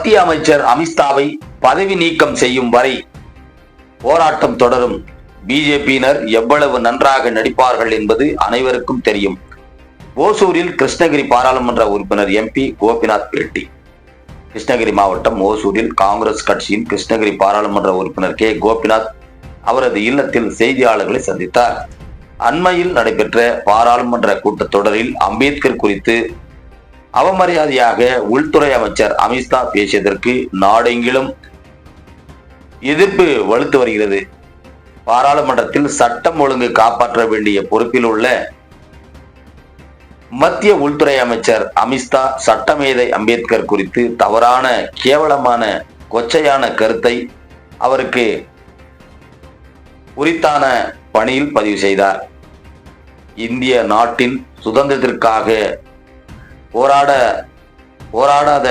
மத்திய அமைச்சர் அமித்ஷாவை பதவி நீக்கம் செய்யும் வரை போராட்டம் தொடரும். பிஜேபியினர் எவ்வளவு நன்றாக நடிப்பார்கள் என்பது அனைவருக்கும் தெரியும். ஓசூரில் கிருஷ்ணகிரி பாராளுமன்ற உறுப்பினர் எம்பி கோபிநாத் பேட்டி. கிருஷ்ணகிரி மாவட்டம் ஓசூரில் காங்கிரஸ் கட்சியின் கிருஷ்ணகிரி பாராளுமன்ற உறுப்பினர் கே கோபிநாத் அவரது இல்லத்தில் செய்தியாளர்களை சந்தித்தார். அண்மையில் நடைபெற்ற பாராளுமன்ற கூட்டத்தொடரில் அம்பேத்கர் குறித்து அவமரியாதையாக உள்துறை அமைச்சர் அமித்ஷா பேசியதற்கு நாடெங்கிலும் எதிர்ப்பு வலுத்து வருகிறது. பாராளுமன்றத்தில் சட்டம் ஒழுங்கு காப்பாற்ற வேண்டிய பொறுப்பில் உள்ள மத்திய உள்துறை அமைச்சர் அமித்ஷா சட்டமேதை அம்பேத்கர் குறித்து தவறான கேவலமான கொச்சையான கருத்தை அவருக்கு உரித்தான பணியில் பதிவு செய்தார். இந்திய நாட்டின் சுதந்திரத்திற்காக போராடாத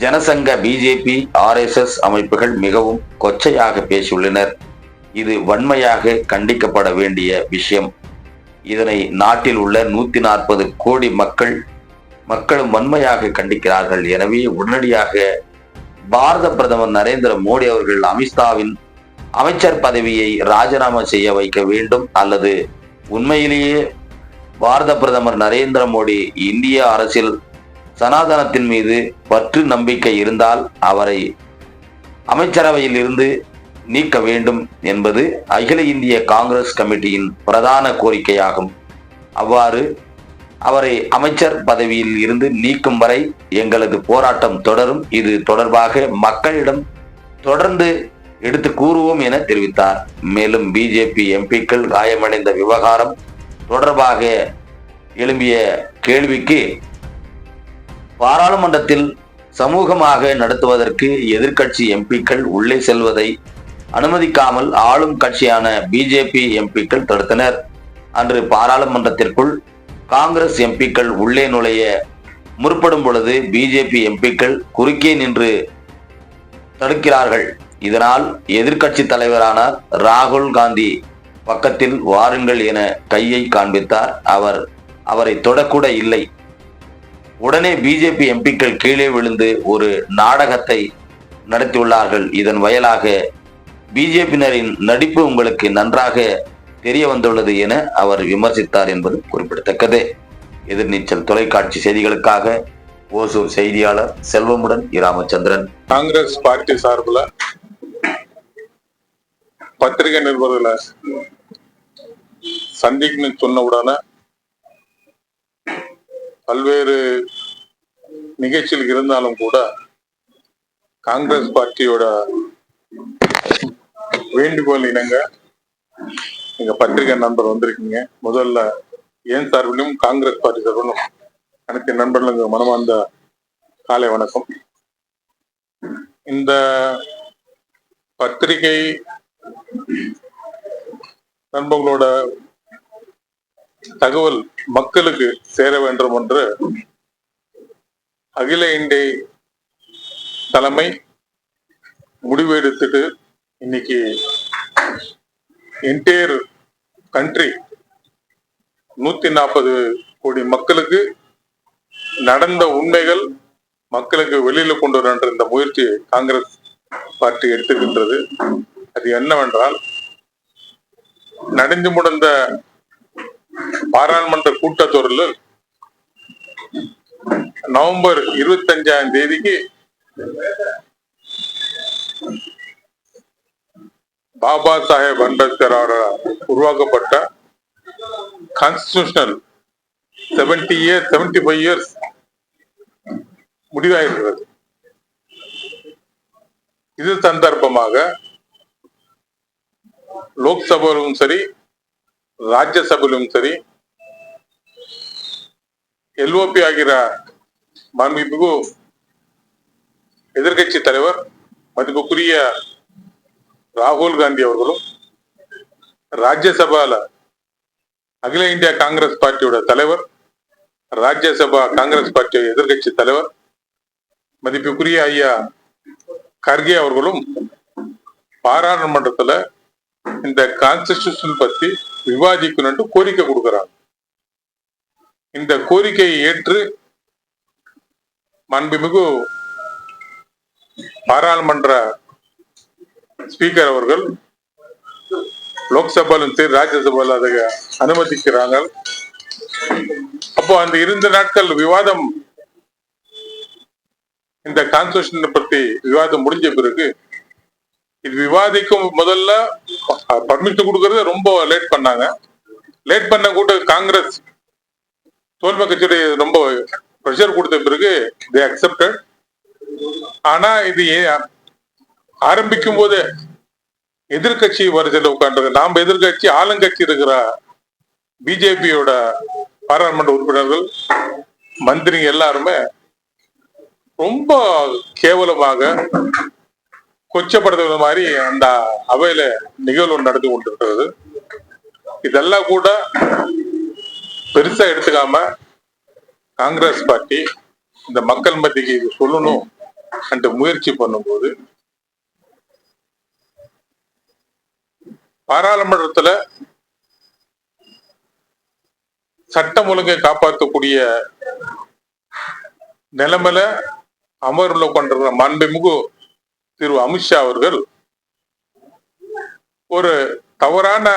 ஜனசங்க, பிஜேபி, RSS அமைப்புகள் மிகவும் கொச்சையாக பேசியுள்ளனர். இது வன்மையாக கண்டிக்கப்பட வேண்டிய விஷயம். இதனை நாட்டில் உள்ள 140 கோடி மக்களும் வன்மையாக கண்டிக்கிறார்கள். எனவே உடனடியாக பாரத பிரதமர் நரேந்திர மோடி அவர்கள் அமித்ஷாவின் அமைச்சர் பதவியை ராஜினாமா செய்ய வைக்க வேண்டும். அல்லது உண்மையிலேயே பாரத பிரதமர் நரேந்திர மோடி இந்திய அரசியல் சனாதனத்தின் மீது பற்று நம்பிக்கை இருந்தால் அவரை அமைச்சரவையில் இருந்து நீக்க வேண்டும் என்பது அகில இந்திய காங்கிரஸ் கமிட்டியின் பிரதான கோரிக்கையாகும். அவ்வாறு அவரை அமைச்சர் பதவியில் இருந்து நீக்கும் வரை எங்களது போராட்டம் தொடரும். இது தொடர்பாக மக்களிடம் தொடர்ந்து எடுத்து கூறுவோம் என தெரிவித்தார். மேலும் பிஜேபி எம்பிக்கள் காயமடைந்த விவகாரம் தொடர்பாக எழும்பிய கேள்விக்கு பாராளுமன்றத்தில் சமூகமாக நடத்துவதற்கு எதிர்க்கட்சி எம்பிக்கள் உள்ளே செல்வதை அனுமதிக்காமல் ஆளும் கட்சியான பிஜேபி எம்பிக்கள் தடுத்தனர். அன்று பாராளுமன்றத்திற்குள் காங்கிரஸ் எம்பிக்கள் உள்ளே நுழைய முற்படும் பொழுது பிஜேபி எம்பிக்கள் குறுக்கே நின்று தடுக்கிறார்கள். இதனால் எதிர்க்கட்சி தலைவரான ராகுல் காந்தி பக்கத்தில் வாருங்கள் என கையை காண்பித்தார். அவரை தொடக்கூட இல்லை. உடனே பிஜேபி எம்பிக்கள் கீழே விழுந்து ஒரு நாடகத்தை நடத்தியுள்ளார்கள். இதன் வாயிலாக பிஜேபியினரின் நடிப்பு உங்களுக்கு நன்றாக தெரிய வந்துள்ளது என அவர் விமர்சித்தார் என்பது குறிப்பிடத்தக்கது. எதிர்நீச்சல் தொலைக்காட்சி செய்திகளுக்காக ஓசூர் செய்தியாளர் செல்வமுடன் ராமச்சந்திரன். காங்கிரஸ் பார்ட்டி சார்பில் பத்திரிகை நிருபர்களை சந்திக்கணும்னு சொன்ன உடனே பல்வேறு நிகழ்ச்சிகள் இருந்தாலும் கூட காங்கிரஸ் பார்ட்டியோட வேண்டுகோள் இணங்க எங்க பத்திரிகை நண்பர் வந்திருக்கீங்க. முதல்ல என் சார்பிலும் காங்கிரஸ் பார்ட்டி சார்பிலும் அனைத்து நண்பர்களுக்கு மனமார்ந்த காலை வணக்கம். இந்த பத்திரிகை நண்பர்களோட தகவல் மக்களுக்கு சேர வேண்டும் என்று அகில இந்திய தலைமை முடிவு எடுத்துட்டு இன்னைக்கு என்டையர் கண்ட்ரி 140 கோடி மக்களுக்கு நடந்த உண்மைகள் மக்களுக்கு வெளியில கொண்டு வர இந்த முயற்சி காங்கிரஸ் பார்ட்டி எடுத்துக்கின்றது. அது என்னவென்றால், நடந்து முடிந்த பாராளுமன்ற கூட்டத்தொடரில் நவம்பர் 25ஆம் தேதிக்கு பாபா சாஹேப் அம்பேத்கரால் உருவாக்கப்பட்ட கான்ஸ்டிடியூஷனல் 75 இயர்ஸ் முடிவாயிருக்கிறது. இது சந்தர்ப்பமாக லோக்சபாவிலும் சரி ராஜ்யசபையிலும் சரி LOP ஆகிற மாண்புமிகு எதிர்கட்சி தலைவர் மதிப்புக்குரிய ராகுல் காந்தி அவர்களும், ராஜ்யசபால அகில இந்திய காங்கிரஸ் பார்ட்டியோட தலைவர், ராஜ்யசபா காங்கிரஸ் பார்ட்டியோட எதிர்கட்சி தலைவர் மதிப்புக்குரிய ஐயா கர்கே அவர்களும் பாராளுமன்றத்துல இந்த கான்ஸ்டிடியூஷன் பத்தி விவாதிக்கணும்னு கோரிக்கை கொடுக்கிறாங்க. இந்த கோரிக்கையை ஏற்று மாண்புமிகு பாராளுமன்ற ஸ்பீக்கர் அவர்கள் லோக்சபாலும் சரி ராஜ்யசபால அதை அனுமதிக்கிறாங்க. அப்போ அந்த 2 நாட்கள் விவாதம், இந்த கான்ஸ்டிடியூஷன் பத்தி விவாதம் முடிஞ்ச பிறகு இது விவாதிக்கும் முதல்ல பர்மிஷன் கொடுக்கறது ரொம்ப லேட் பண்ணாங்க. லேட் பண்ண கூட காங்கிரஸ் தோல்மை கட்சியுடைய ரொம்ப ப்ரெஷர் கொடுத்த பிறகு தே அக்செப்டட். ஆனா இது ஆரம்பிக்கும் போது எதிர்கட்சி வரிசையில் உட்கார்ந்து, நாம எதிர்கட்சி ஆளுங்கட்சி இருக்கிற பிஜேபியோட பாராளுமன்ற உறுப்பினர்கள் மந்திரிங்க எல்லாருமே ரொம்ப கேவலமாக கொச்சப்படுத்துற மாதிரி அந்த அவையில நிகழ்வு நடந்து கொண்டிருக்கிறது. இதெல்லாம் கூட பெருசா எடுத்துக்காம காங்கிரஸ் பார்ட்டி இந்த மக்கள் மத்திக்கு இது சொல்லணும் என்று முயற்சி பண்ணும்போது பாராளுமன்றத்துல சட்டம் ஒழுங்கை காப்பாற்றக்கூடிய நிலைமையில அமர்வுல கொண்டிருக்கிற மாண்புமிகு திரு அமித்ஷா அவர்கள் ஒரு தவறான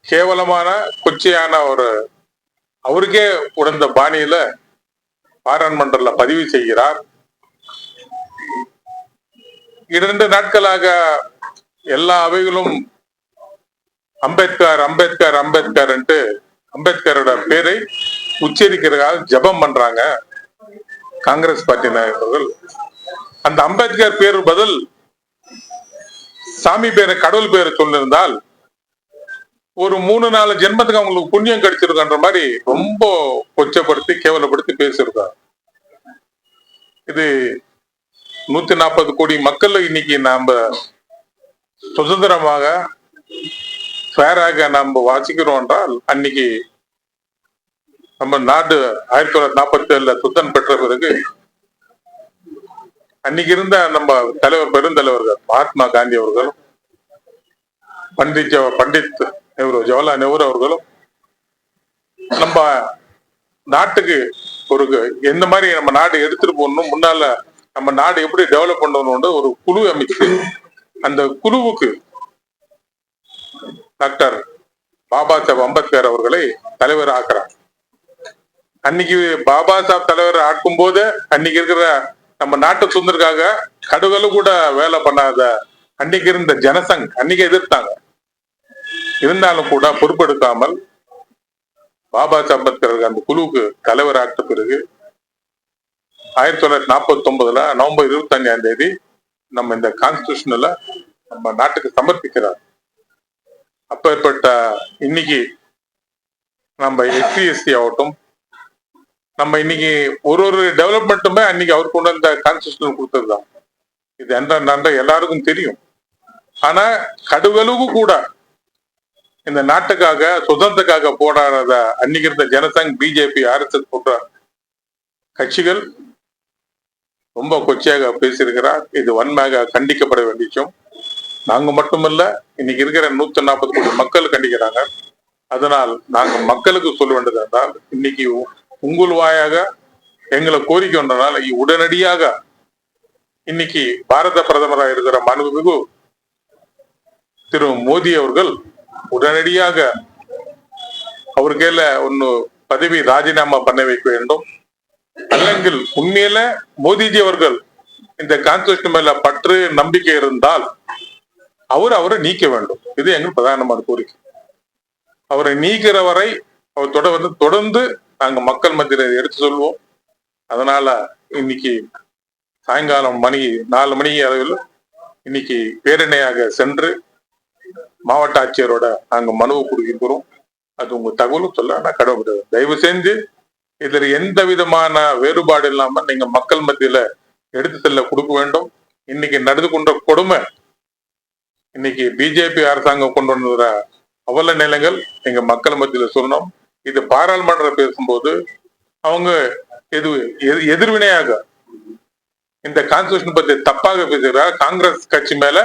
கேவலமான கொச்சையான ஒரு அவருக்கே உணர்ந்த பாணியில பாராளுமன்றத்துல பதிவு செய்கிறார். 2 நாட்களாக எல்லா அவைகளும் அம்பேத்கர் அம்பேத்கர் அம்பேத்கர் அம்பேத்கரோட பேரை உச்சரிக்கிறதுக்காக ஜபம் பண்றாங்க காங்கிரஸ் பார்ட்டி நாயகர்கள். அந்த அம்பேத்கர் பேரு பதில் சாமி பேரை, கடவுள் பேரை சொல்லிருந்தால் ஒரு 3-4 ஜென்மத்துக்கு அவங்களுக்கு புண்ணியம் கிடைச்சிருக்கன்ற மாதிரி ரொம்ப கொச்சப்படுத்தி கேவலப்படுத்தி பேசியிருக்காங்க. இது 140 கோடி மக்கள் இன்னைக்கு நாம சுதந்திரமாக ஃபேராக நம்ம வாசிக்கிறோம் என்றால், அன்னைக்கு நம்ம நாடு 1947 சுதந்திரம் பெற்ற பிறகு அன்னைக்கு இருந்த நம்ம தலைவர், பெருந்தலைவர்கள் மகாத்மா காந்தி அவர்களும் பண்டித் நேரு, ஜவஹர்லால் நேரு அவர்களும் நம்ம நாட்டுக்கு ஒரு எந்த மாதிரி நம்ம நாடு எடுத்துட்டு போகணும், முன்னால நம்ம நாடு எப்படி டெவலப் பண்ணணும்னு ஒரு குழு அமைச்சு அந்த குழுவுக்கு டாக்டர் பாபா சாஹேப் அம்பேத்கர் அவர்களை தலைவர் ஆக்குறாங்க. அன்னைக்கு பாபா சாஹேப் தலைவர் ஆக்கும் போது அன்னைக்கு இருக்கிற நம்ம நாட்டு சுதந்திரக்காக கடுகளவு கூட வேலை பண்ணாத அன்னைக்கு இருந்த ஜனசங் அன்னைக்கு எதிர்த்தாங்க. இருந்தாலும் கூட பொறுப்பெடுக்காமல் பாபா சாஹேப் அம்பேத்கர் அந்த குழுவுக்கு தலைவர் ஆட்ட பிறகு 1949 நவம்பர் 25ஆம் தேதி நம்ம இந்த கான்ஸ்டிடியூஷன்ல நம்ம நாட்டுக்கு சமர்ப்பிக்கிறார். அப்பேற்பட்ட இன்னைக்கு நம்ம எஸ்சி ஆகட்டும், நம்ம இன்னைக்கு ஒரு டெவலப்மெண்ட்டுமே அன்னைக்கு அவர் கொண்டு வந்த கான்ஸ்டிடியூஷன் கொடுத்ததுதான். இது என்ற எல்லாருக்கும் தெரியும். ஆனா கடுகளவு கூட இந்த நாட்டுக்காக சுதந்திரத்துக்காக போராடாத அன்னைக்கு இருந்த ஜனசங், பிஜேபி, RSS போன்ற கட்சிகள் ரொம்ப கொச்சையாக பேசியிருக்கிறார். இது வன்மையாக கண்டிக்கப்பட வேண்டிய விஷயம். நாங்க மட்டுமல்ல, இன்னைக்கு இருக்கிற 140 கோடி மக்கள் கண்டிக்கிறாங்க. அதனால் நாங்க மக்களுக்கு சொல்ல வேண்டியது என்றால், இன்னைக்கு உங்கள் வாயாக எங்களை கோரிக்கை ஒன்றனால் உடனடியாக இன்னைக்கு பாரத பிரதமராக இருக்கிற மாண்புமிகு திரு மோடி அவர்கள் உடனடியாக அவர் கையில ஒன்னு பதவி ராஜினாமா பண்ண வைக்க வேண்டும். அல்லங்கில் உண்மையில மோடிஜி அவர்கள் இந்த கான்ஸ்டிடியூஷன் மேல பற்று நம்பிக்கை இருந்தால் அவரை நீக்க வேண்டும். இது எங்கள் பிரதானமான கோரிக்கை. அவரை நீக்கிற வரை அவர் தொடர்ந்து நாங்க மக்கள் மத்தியில எடுத்து சொல்வோம். அதனால இன்னைக்கு சாயங்காலம் 4 மணி அளவில் இன்னைக்கு பேரணியாக சென்று மாவட்ட ஆட்சியரோட நாங்க மனுவை கொடுக்கிறோம். அது உங்க தகவலும் சொல்ல நான் கடவுள் தயவு செஞ்சு இதுல எந்த விதமான வேறுபாடு இல்லாம நீங்க மக்கள் மத்தியில எடுத்து செல்ல கொடுக்க வேண்டும். இன்னைக்கு நடந்து கொண்ட கொடுமை, இன்னைக்கு பிஜேபி அரசாங்கம் கொண்டு வந்த அவல நிலைகள் எங்க மக்கள் மத்தியில சொல்லணும். இது பாராளுமன்ற பேசும்போது அவங்க எதிர்வினையாக இந்த கான்ஸ்டிடியூஷன் பத்தி தப்பாக பேசுகிறார். காங்கிரஸ் கட்சி மேல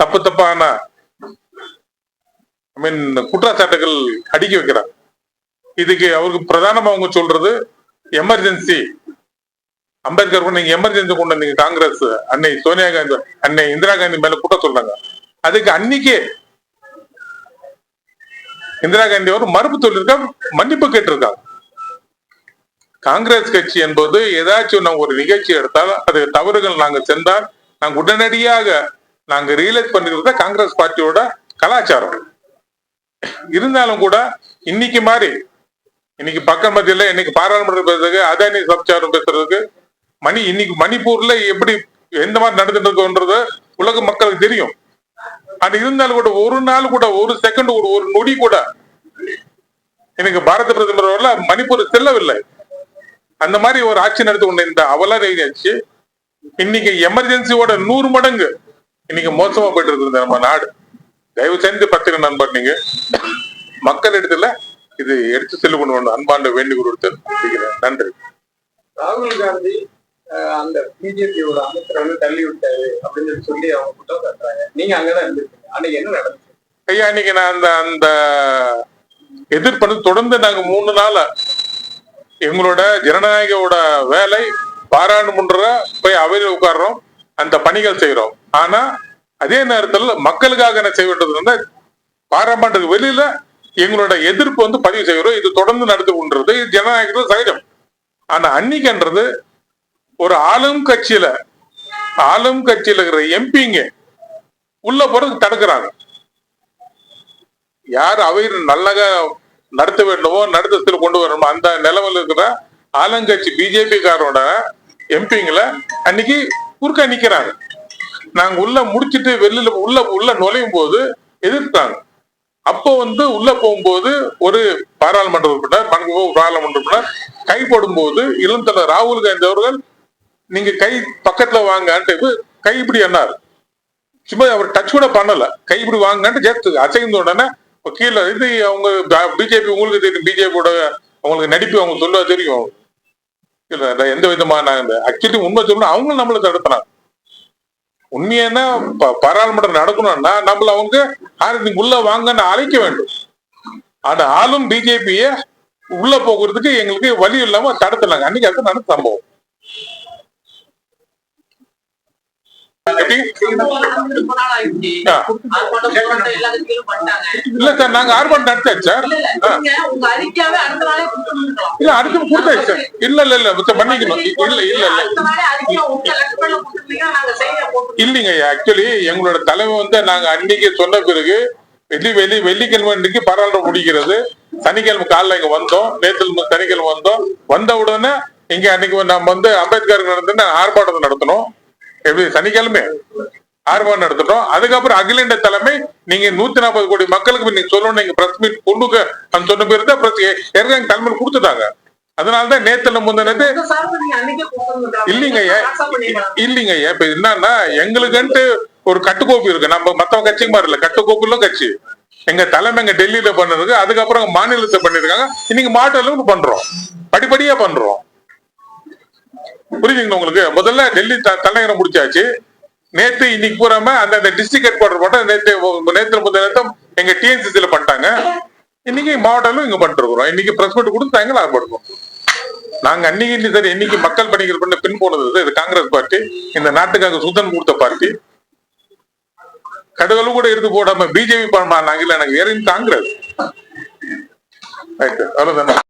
தப்பான குற்றச்சாட்டுகள் அடிக்க வைக்கிறாங்க. இதுக்கு அவருக்கு பிரதானமா அவங்க சொல்றது எமர்ஜென்சி அம்பேத்கர் கூட நீங்க எமர்ஜென்சி கொண்டு வந்தீங்க காங்கிரஸ், அன்னை சோனியா காந்தி, அன்னை இந்திரா காந்தி மேல குற்றம் சொல்றாங்க. அதுக்கு அன்னைக்கே இந்திரா காந்தி அவர் மறுப்பு சொல்லியிருக்காங்க, மன்னிப்பு கேட்டிருக்காங்க. காங்கிரஸ் கட்சி என்பது ஏதாச்சும் நாங்க ஒரு நிகழ்ச்சி எடுத்தால் அது தவறுகள் நாங்க சென்றால் நாங்க உடனடியாக நாங்க ரியலைஸ் பண்ணிக்கிறத காங்கிரஸ் பார்ட்டியோட கலாச்சாரம். இருந்தாலும் கூட இன்னைக்கு மாதிரி இன்னைக்கு பக்கம் மத்தியில இன்னைக்கு பாராளுமன்றம் பேசுறதுக்கு, அதானி சம்சாரம் பேசுறதுக்கு, இன்னைக்கு மணிப்பூர்ல எப்படி எந்த மாதிரி நடந்துட்டு இருக்கோன்றது உலக மக்களுக்கு தெரியும். அது இருந்தாலும் கூட ஒரு நாள் கூட ஒரு செகண்ட் ஒரு நொடி கூட எனக்கு பாரத பிரதமர் மணிப்பூர் செல்லவில்லை. அந்த மாதிரி ஒரு ஆட்சி நடத்தி கொண்ட இந்த அவல ஆட்சி இன்னைக்கு எமர்ஜென்சியோட 100 மடங்கு இன்னைக்கு மோசமா போயிட்டு இருக்குது நம்ம நாடு. தயவு செஞ்சு பத்திரிகை நண்பர் நீங்க மக்கள் இடத்துல இது எடுத்து செல்ல அன்பாண்ட வேண்டி கொடுத்து நன்றி. ராகுல் காந்தி அந்த பிஜேபியோட அமைச்சரை தள்ளி விட்டாரு அப்படின்னு சொல்லி அவங்க குற்றம் சாட்டுறாங்க. நீங்க அங்கதான் இருந்திருக்கீங்க, அன்னைக்கு என்ன நடந்துச்சு? ஐயா, இன்னைக்கு நான் அந்த எதிர்ப்பு தொடர்ந்து நாங்க 3 நாள் எங்களோட ஜனநாயகோட வேலை பாராளுமன்ற போய் அவையில் உட்கார்றோம், அந்த பணிகள் செய்யறோம். ஆனா அதே நேரத்தில் மக்களுக்காக என்ன செய்ய வேண்டியது பாராளுமன்றத்துக்கு வெளியில எங்களோட எதிர்ப்பு பதிவு செய்யறோம். இது தொடர்ந்து நடத்தி கொண்டிருது, இது ஜனநாயகத்தில் சைடம். ஆனா அன்னைக்குன்றது ஒரு ஆளும் கட்சியில இருக்கிற எம்பிங்க உள்ள போறதுக்கு தடுக்கிறாங்க. யார் அவையில் நல்லக நடத்த வேண்டுமோ நடத்தத்தில் கொண்டு வரணுமோ அந்த நிலவில் இருக்கிற ஆளுங்கட்சி பிஜேபி காரோட எம்பிங்களை அன்னைக்கு குறுக்க நிக்கிறாங்க. நாங்க உள்ள முடிச்சுட்டு வெளியில உள்ள நுழையும் போது எதிர்த்தாங்க. அப்போ உள்ள போகும்போது ஒரு பாராளுமன்ற உறுப்பினர் பாராளுமன்ற உறுப்பினர் கை போடும்போது இளம் தலைவர் ராகுல் காந்தி அவர்கள் நீங்க கை பக்கத்துல வாங்கன்ட்டு கை இப்படி என்னாரு, சும்மா அவர் டச் கூட பண்ணல, கை இப்படி வாங்கன்ட்டு ஜெஸ்ட் அசைந்த உடனே கீழே இது அவங்க பிஜேபி உங்களுக்கு தெரியும், பிஜேபியோட அவங்களுக்கு நடிப்பு அவங்க சொல்ல தெரியும். இல்ல எந்த விதமான ஆக்சுவலி உண்மை சொல்லணும், அவங்களும் நம்மளை தடுத்துறாங்க. உண்மையான பாராளுமன்றம் நடக்கணும்னா நம்மள அவங்க உள்ள வாங்கன்னு அழைக்க வேண்டும். ஆனா ஆளும் பிஜேபிய உள்ள போகிறதுக்கு எங்களுக்கு வழி இல்லாம தடுத்துனாங்க. அன்னைக்கு அது நடந்த சம்பவம். இல்ல சார், நாங்க ஆர்ப்பாட்டம் நடத்தாச்சு சார். இல்ல அடுத்து கொடுத்தாச்சு சார். இல்ல மன்னிக்கணும். இல்லைங்க, ஆக்சுவலி எங்களோட தலைமை நாங்க அன்னைக்கு சொன்ன பிறகு வெள்ளிக்கிழமை இன்னைக்கு பாராளுமன்றம் முடிக்கிறது, சனிக்கிழமை காலைல இங்க வந்தோம், நேற்று சனிக்கிழமை வந்த உடனே இங்க அன்னைக்கு நம்ம அம்பேத்கர் நடந்து ஆர்ப்பாட்டத்தை நடத்தணும். எப்படி சனிக்கிழமை ஆர்ப்பாட்டம் நடத்தணும். அதுக்கப்புறம் அகில இந்திய தலைமை நீங்க 140 கோடி மக்களுக்கு நீங்க சொல்லணும், நீங்க பிரஸ் மீட் கொண்டுக்க சொன்ன பேரு தான் தலைமை கொடுத்துட்டாங்க. அதனாலதான் நேத்துல முந்தினது இல்லைங்க. இப்ப என்னன்னா எங்களுக்குன்ட்டு ஒரு கட்டுக்கோப்பு இருக்கு. நம்ம மத்தவங்க கட்சிக்கு மாதிரி இல்ல, கட்டுக்கோப்புல கட்சி எங்க தலைமை எங்க டெல்லியில பண்ணதுக்கு, அதுக்கப்புறம் மாநிலத்தை பண்ணிருக்காங்க. இன்னைக்கு மாநிலம் பண்றோம், படிப்படியா பண்றோம். புரியுதுங்களா உங்களுக்கு? முதல்ல டெல்லி தலைநகரம் முடிச்சாச்சு, நேத்து இன்னைக்கு பூராம அந்த டிஸ்ட்ரிக்ட் ஹெட் குவார்டர் போட்டோம். நேற்று முதல் எங்க டிஎன்சிசில பண்ணிட்டாங்க. இன்னைக்கு மாவட்டம் இங்க பண்ணிட்டு இருக்கிறோம். இன்னைக்கு பிரஸ் மீட் கொடுத்து தாங்க ஆர்ப்பாடுவோம். நாங்க அன்னைக்கு சரி இன்னைக்கு மக்கள் பணிகள் பண்ண பின் போனது இது காங்கிரஸ் பார்ட்டி, இந்த நாட்டுக்காக சுதன் கொடுத்த பார்ட்டி. கடுகளும் கூட இருந்து போடாம பிஜேபி பண்ணாங்க. இல்ல எனக்கு வேற காங்கிரஸ் அவ்வளவுதானே.